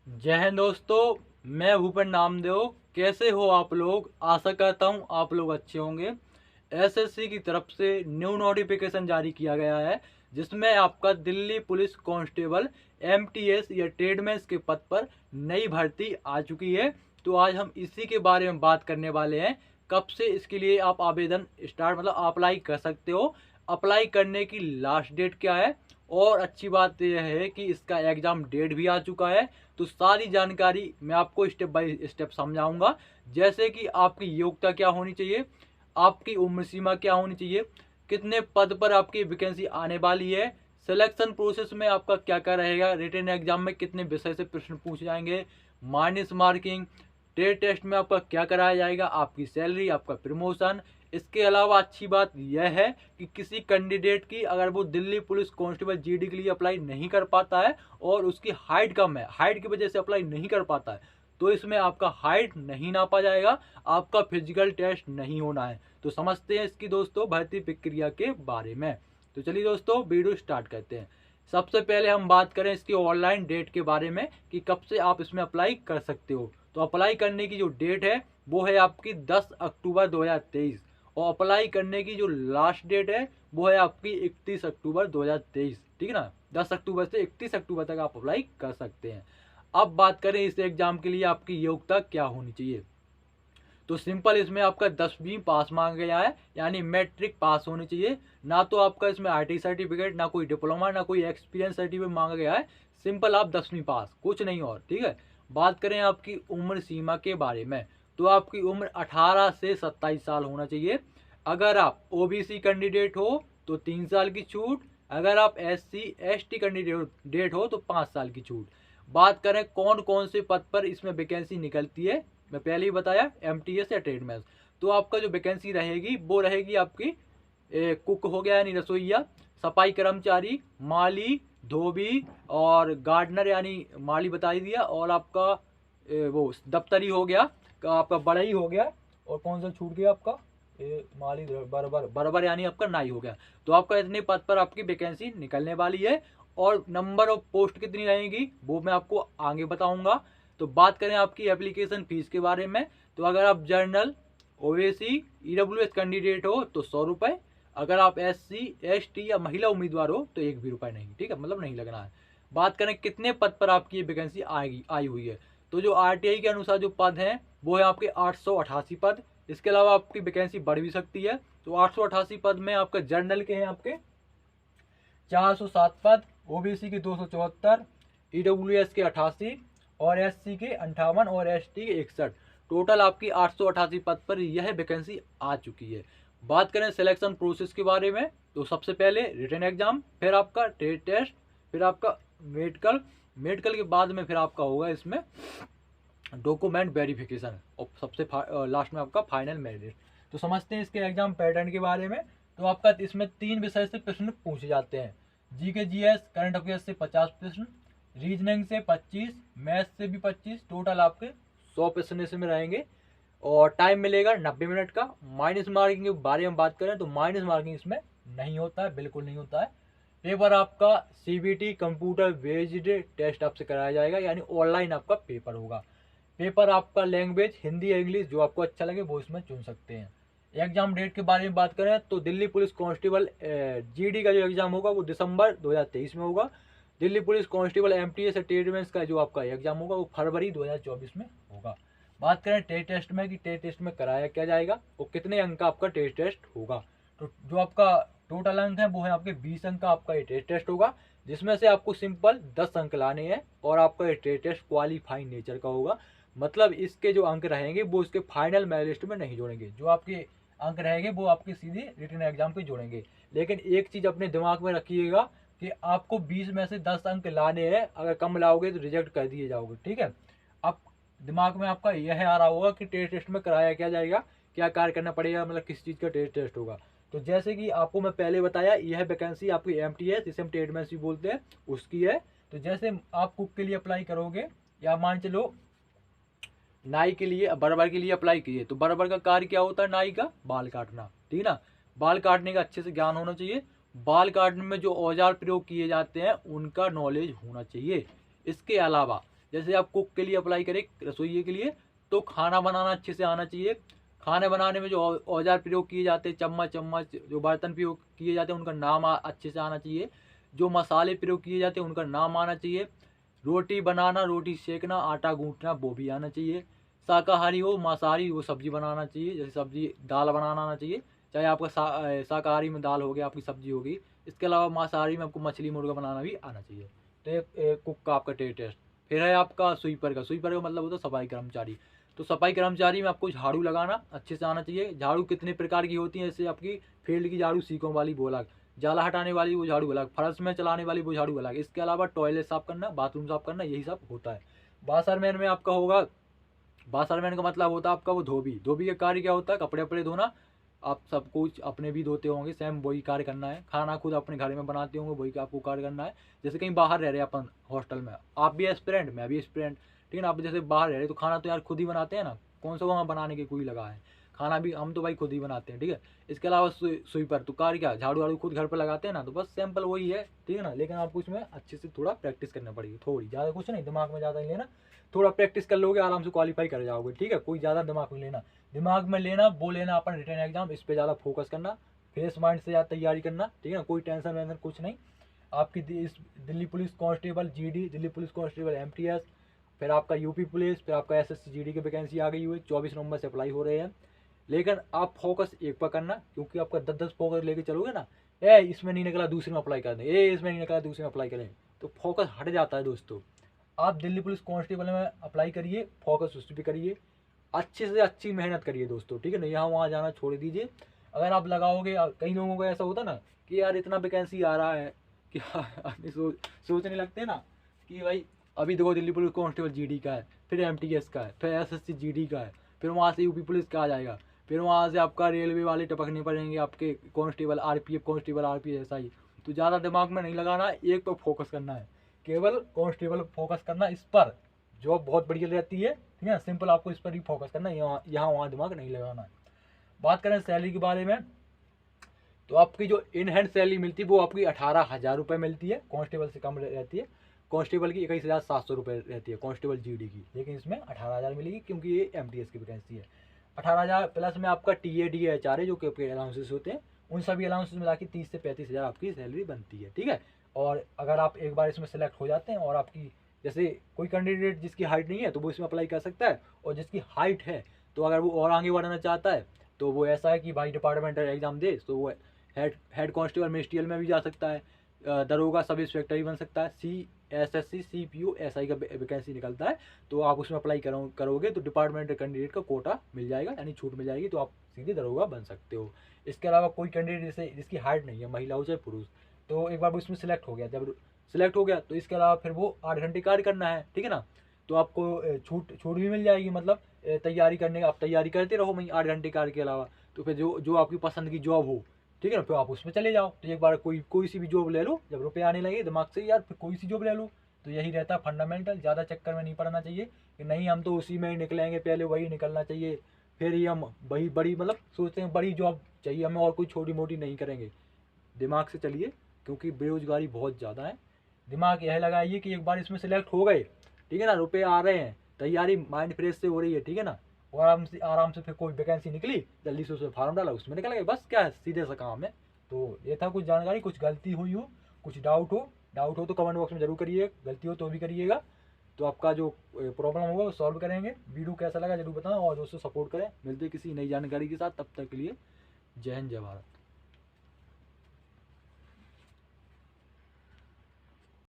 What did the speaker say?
जय हिंद दोस्तों। मैं भूपेन नामदेव। कैसे हो आप लोग? आशा करता हूँ आप लोग अच्छे होंगे। एसएससी की तरफ से न्यू नोटिफिकेशन जारी किया गया है, जिसमें आपका दिल्ली पुलिस कांस्टेबल एमटीएस या ट्रेडमैन्स के पद पर नई भर्ती आ चुकी है। तो आज हम इसी के बारे में बात करने वाले हैं। कब से इसके लिए आप आवेदन अप्लाई कर सकते हो, अप्लाई करने की लास्ट डेट क्या है, और अच्छी बात यह है कि इसका एग्ज़ाम डेट भी आ चुका है। तो सारी जानकारी मैं आपको स्टेप बाय स्टेप समझाऊंगा। जैसे कि आपकी योग्यता क्या होनी चाहिए, आपकी उम्र सीमा क्या होनी चाहिए, कितने पद पर आपकी वैकेंसी आने वाली है, सिलेक्शन प्रोसेस में आपका क्या क्या रहेगा, रिटन एग्जाम में कितने विषय से प्रश्न पूछे जाएंगे, माइनस मार्किंग, ट्रेड टेस्ट में आपका क्या कराया जाएगा, आपकी सैलरी, आपका प्रमोशन। इसके अलावा अच्छी बात यह है कि किसी कैंडिडेट की अगर वो दिल्ली पुलिस कांस्टेबल जीडी के लिए अप्लाई नहीं कर पाता है और उसकी हाइट कम है, हाइट की वजह से अप्लाई नहीं कर पाता है, तो इसमें आपका हाइट नहीं नापा जाएगा, आपका फिजिकल टेस्ट नहीं होना है। तो समझते हैं इसकी दोस्तों भर्ती प्रक्रिया के बारे में। तो चलिए दोस्तों वीडियो स्टार्ट करते हैं। सबसे पहले हम बात करें इसकी ऑनलाइन डेट के बारे में कि कब से आप इसमें अप्लाई कर सकते हो। तो अप्लाई करने की जो डेट है वो है आपकी 10 अक्टूबर 2023, और अप्लाई करने की जो लास्ट डेट है वो है आपकी 31 अक्टूबर 2023। ठीक है ना, 10 अक्टूबर से 31 अक्टूबर तक आप अप्लाई कर सकते हैं। अब बात करें इस एग्जाम के लिए आपकी योग्यता क्या होनी चाहिए। तो सिंपल इसमें आपका 10वीं पास मांगा गया है, यानी मैट्रिक पास होनी चाहिए। ना तो आपका इसमें आईटी सर्टिफिकेट, ना कोई डिप्लोमा, ना कोई एक्सपीरियंस सर्टिफिकेट मांगा गया है। सिंपल आप 10वीं पास, कुछ नहीं और। ठीक है। बात करें आपकी उम्र सीमा के बारे में, तो आपकी उम्र 18 से 27 साल होना चाहिए। अगर आप ओबीसी कैंडिडेट हो तो 3 साल की छूट, अगर आप एससी एसटी कैंडिडेट हो तो 5 साल की छूट। बात करें कौन कौन से पद पर इसमें वैकेंसी निकलती है, मैं पहले ही बताया एमटीएस या ट्रेडमैन। तो आपका जो वैकेंसी रहेगी वो रहेगी आपकी कुक हो गया यानी रसोईया, सफाई कर्मचारी, माली, धोबी और गार्डनर यानी माली बता ही दिया, और आपका वो दफ्तरी हो गया, आपका बढ़ई हो गया, और कौन सा छूट गया आपका माली बराबर बराबर यानी आपका नाई हो गया। तो आपका इतने पद पर आपकी वैकेंसी निकलने वाली है, और नंबर ऑफ पोस्ट कितनी रहेगी वो मैं आपको आगे बताऊंगा। तो बात करें आपकी एप्लीकेशन फीस के बारे में, तो अगर आप जर्नल, ओवेसी, ईडब्ल्यूएस कैंडिडेट हो तो 100 रुपये, अगर आप एससी एसटी या महिला उम्मीदवार हो तो 1 भी रुपये नहीं। ठीक है, मतलब नहीं लगना है। बात करें कितने पद पर आपकी ये वैकेंसी आएगी आई हुई है, तो जो आरटीआई के अनुसार जो पद हैं वो है आपके 888 पद। इसके अलावा आपकी वैकेंसी बढ़ भी सकती है। तो 888 पद में आपका जर्नल के हैं आपके 407 पद, ओबीसी के 274, ईडब्ल्यूएस के 88, और एससी के 58 और एसटी के 61। टोटल आपकी 888 पद पर यह वैकेंसी आ चुकी है। बात करें सिलेक्शन प्रोसेस के बारे में, तो सबसे पहले रिटन एग्जाम, फिर आपका ट्रेड टेस्ट, फिर आपका मेडिकल, मेडिकल के बाद में फिर आपका होगा इसमें डॉक्यूमेंट वेरिफिकेशन, और सबसे लास्ट में आपका फाइनल मेरिट। तो समझते हैं इसके एग्जाम पैटर्न के बारे में। तो आपका इसमें 3 विषय से प्रश्न पूछे जाते हैं। जीके जीएस करंट अफेयर्स से 50 प्रश्न, रीजनिंग से 25, मैथ्स से भी 25, टोटल आपके 100 प्रश्न इसमें रहेंगे, और टाइम मिलेगा 90 मिनट का। माइनस मार्किंग के बारे में बात करें तो माइनस मार्किंग इसमें नहीं होता है, बिल्कुल नहीं होता है। पेपर आपका सीबीटी कंप्यूटर बेस्ड टेस्ट आपसे कराया जाएगा, यानी ऑनलाइन आपका पेपर होगा। पेपर आपका लैंग्वेज हिंदी या इंग्लिश, जो आपको अच्छा लगे वो इसमें चुन सकते हैं। एग्जाम डेट के बारे में बात करें तो दिल्ली पुलिस कांस्टेबल जीडी का जो एग्जाम होगा वो दिसंबर 2023 में होगा। दिल्ली पुलिस कांस्टेबल एमटीएस ट्रेडमेंस का जो आपका एग्जाम होगा वो फरवरी 2024 में होगा। बात करें टेस्ट टेस्ट में कि टेस्ट टेस्ट में कराया क्या जाएगा और कितने अंक का आपका टेस्ट टेस्ट होगा, तो जो आपका टोटल अंक है वो है आपके 20 अंक का आपका ये टेस्ट टेस्ट होगा, जिसमें से आपको सिंपल 10 अंक लाने हैं, और आपका ये टेस्ट टेस्ट क्वालिफाइंग नेचर का होगा। मतलब इसके जो अंक रहेंगे वो इसके फाइनल मेरिट लिस्ट में नहीं जोड़ेंगे, जो आपके अंक रहेंगे वो आपके सीधे रिटन एग्जाम पे जोड़ेंगे। लेकिन एक चीज़ अपने दिमाग में रखिएगा कि आपको 20 में से 10 अंक लाने हैं, अगर कम लाओगे तो रिजेक्ट कर दिए जाओगे। ठीक है। अब दिमाग में आपका यह आ रहा होगा कि टेस्ट टेस्ट में कराया क्या जाएगा, क्या कार्य करना पड़ेगा, मतलब किस चीज़ का टेस्ट टेस्ट होगा। तो जैसे कि आपको मैं पहले बताया, यह वैकेंसी आपकी एमटीएस, जिसे हम ट्रेडमैन बोलते हैं, उसकी है। तो जैसे आप कुक के लिए अप्लाई करोगे, या मान चलो नाई के लिए, बर्बर के लिए अप्लाई किए, तो बर्बर का कार्य क्या होता है, नाई का बाल काटना। ठीक है ना, बाल काटने का अच्छे से ज्ञान होना चाहिए। बाल काटने में जो औजार प्रयोग किए जाते हैं उनका नॉलेज होना चाहिए। इसके अलावा जैसे आप कुक के लिए अप्लाई करें रसोई के लिए, तो खाना बनाना अच्छे से आना चाहिए। खाने बनाने में जो औजार प्रयोग किए जाते हैं, चम्मच जो बर्तन प्रयोग किए जाते हैं उनका नाम अच्छे से आना चाहिए। जो मसाले प्रयोग किए जाते हैं उनका नाम आना चाहिए। रोटी बनाना, रोटी सेकना, आटा गूंथना वो भी आना चाहिए। शाकाहारी हो मांसाहारी हो सब्जी बनाना चाहिए, जैसे सब्जी दाल बनाना आना चाहिए, चाहे आपका शाकाहारी में दाल हो गया, आपकी सब्जी होगी। इसके अलावा मांसाहारी में आपको मछली मुर्गा बनाना भी आना चाहिए। तो एक कुक का आपका टेस्ट। फिर है आपका स्वीपर का मतलब होता है सफाई कर्मचारी। तो सफाई कर्मचारी में आपको झाड़ू लगाना अच्छे से आना चाहिए। झाड़ू कितने प्रकार की होती है, जैसे आपकी फील्ड की झाड़ू सीकों वाली वो अलग, जाला हटाने वाली वो झाड़ू अलग, फर्श में चलाने वाली वो झाड़ू अलग। इसके अलावा टॉयलेट साफ करना, बाथरूम साफ करना, यही सब होता है। बासरमैन में आपका होगा, बासरमैन का मतलब होता है आपका वो धोबी। धोबी का कार्य क्या होता है, कपड़े वपड़े धोना। आप सब कुछ अपने भी धोते होंगे, सेम वही कार्य करना है। खाना खुद अपने घर में बनाते होंगे, वही आपको कार्य करना है। जैसे कहीं बाहर रह रहे हैं अपन हॉस्टल में, आप भी एस्पिरेंट मैं भी एस्पिरेंट, ठीक है ना। आप जैसे बाहर रह रहे तो खाना तो यार खुद ही बनाते हैं ना, कौन सा वहाँ बनाने के कोई लगा है। खाना भी हम तो भाई खुद ही बनाते हैं, ठीक है। इसके अलावा स्वीपर तो कार्य क्या, झाड़ू वाड़ू खुद घर पर लगाते हैं ना, तो बस सैंपल वही है, ठीक है ना। लेकिन आपको इसमें अच्छे से थोड़ा प्रैक्टिस करना पड़ेगी, थोड़ी ज़्यादा, कुछ नहीं दिमाग में ज़्यादा नहीं लेना, थोड़ा प्रैक्टिस कर लोगे आराम से क्वालिफाई कर जाओगे, ठीक है। कोई ज़्यादा दिमाग में लेना, दिमाग में लेना वो लेना अपन रिटर्न एग्जाम, इस पर ज़्यादा फोकस करना, फ्रेश माइंड से ज़्यादा तैयारी करना, ठीक है ना। कोई टेंशन वेंशन कुछ नहीं। आपकी Delhi police constable GD, Delhi police constable MTS, फिर आपका यूपी पुलिस, फिर आपका एसएससी जीडी की वैकेंसी आ गई हुई, 24 नवंबर से अप्लाई हो रहे हैं। लेकिन आप फोकस एक पर करना, क्योंकि आपका 10-10 फोकस लेके चलोगे ना, इसमें नहीं निकला दूसरे में अप्लाई कर दें, इसमें नहीं निकला दूसरे में अप्लाई करें, तो फोकस हट जाता है दोस्तों। आप दिल्ली पुलिस कांस्टेबल में अप्लाई करिए, फोकस उस पर करिए, अच्छे से अच्छी मेहनत करिए दोस्तों, ठीक है ना। यहाँ वहाँ जाना छोड़ दीजिए। अगर आप लगाओगे, कई लोगों को ऐसा होता ना कि यार इतना वैकेंसी आ रहा है कि सोचने लगते हैं ना कि भाई अभी देखो दिल्ली पुलिस कांस्टेबल जीडी का है, फिर एमटीएस का है, फिर एसएससी जीडी का है, फिर वहाँ से यूपी पुलिस का आ जाएगा, फिर वहाँ से आपका रेलवे वाले टपकने पड़ेंगे आपके constable RPF constable RPF SI. तो ज़्यादा दिमाग में नहीं लगाना, एक पर फोकस करना है, केवल कांस्टेबल फोकस करना, इस पर जॉब बहुत बढ़िया रहती है, ठीक है। सिंपल आपको इस पर ही फोकस करना है, यहाँ वहाँ दिमाग नहीं लगाना है। बात करें सैलरी के बारे में, तो आपकी जो इन हैंड सैलरी मिलती है वो आपकी 18,000 रुपये मिलती है, कांस्टेबल से कम रहती है। कांस्टेबल की 21,700 रुपये रहती है कांस्टेबल जीडी की, लेकिन इसमें 18,000 मिलेगी क्योंकि ये एमटीएस की वैकेंसी है। 18,000 प्लस में आपका टीएडी एचआरए जो कि आपके अलाउंसेस होते हैं, उन सभी अलाउंसेस मिला के 30 से 35,000 आपकी सैलरी बनती है, ठीक है। और अगर आप एक बार इसमें सेलेक्ट हो जाते हैं और आपकी, जैसे कोई कैंडिडेट जिसकी हाइट नहीं है तो वो इसमें अप्लाई कर सकता है, और जिसकी हाइट है तो अगर वो और आगे बढ़ना चाहता है तो वो ऐसा है कि भाई डिपार्टमेंटल एग्जाम दे, तो वो हेड कांस्टेबल मिनिस्ट्रियल में भी जा सकता है, दरोगा सब इंस्पेक्टर भी बन सकता है, एसएससी सीपीओ एसआई का वैकेंसी निकलता है, तो आप उसमें अप्लाई करोगे तो डिपार्टमेंटल कैंडिडेट का कोटा मिल जाएगा, यानी छूट मिल जाएगी, तो आप सीधे दरोगा बन सकते हो। इसके अलावा कोई कैंडिडेट जैसे जिसकी हाइट नहीं है, महिला हो चाहे पुरुष, तो एक बार वो इसमें सेलेक्ट हो गया, जब सेलेक्ट हो गया तो इसके अलावा फिर वो 8 घंटे कार्य करना है, ठीक है ना। तो आपको छूट भी मिल जाएगी, मतलब तैयारी करने का, आप तैयारी करते रहो वहीं 8 घंटे कार्य के अलावा, तो फिर जो आपकी पसंद की जॉब हो, ठीक है ना, फिर आप उसमें चले जाओ। तो एक बार कोई सी भी जॉब ले लो, जब रुपये आने लगे दिमाग से यार फिर कोई सी जॉब ले लो। तो यही रहता है फंडामेंटल, ज़्यादा चक्कर में नहीं पड़ना चाहिए कि नहीं हम तो उसी में ही निकलेंगे, पहले वही निकलना चाहिए, फिर ही हम वही बड़ी, मतलब सोचते हैं बड़ी जॉब चाहिए हमें और कोई छोटी मोटी नहीं करेंगे। दिमाग से चलिए, क्योंकि बेरोजगारी बहुत ज़्यादा है। दिमाग यह लगाइए कि एक बार इसमें सेलेक्ट हो गए, ठीक है ना, रुपये आ रहे हैं, तैयारी माइंड फ्रेश से हो रही है, ठीक है ना, और आराम से फिर कोई वैकेंसी निकली, जल्दी से उसमें फार्म डाला, उसमें निकल गए, बस क्या है, सीधे सा काम है। तो ये था कुछ जानकारी, कुछ गलती हुई हो, कुछ डाउट हो तो कमेंट बॉक्स में जरूर करिए, गलती हो तो भी करिएगा, तो आपका जो प्रॉब्लम होगा वो सॉल्व करेंगे। वीडियो कैसा लगा जरूर बताना, और दोस्तों सपोर्ट करें। मिलते किसी नई जानकारी के साथ, तब तक के लिए जय हिंद जय भारत।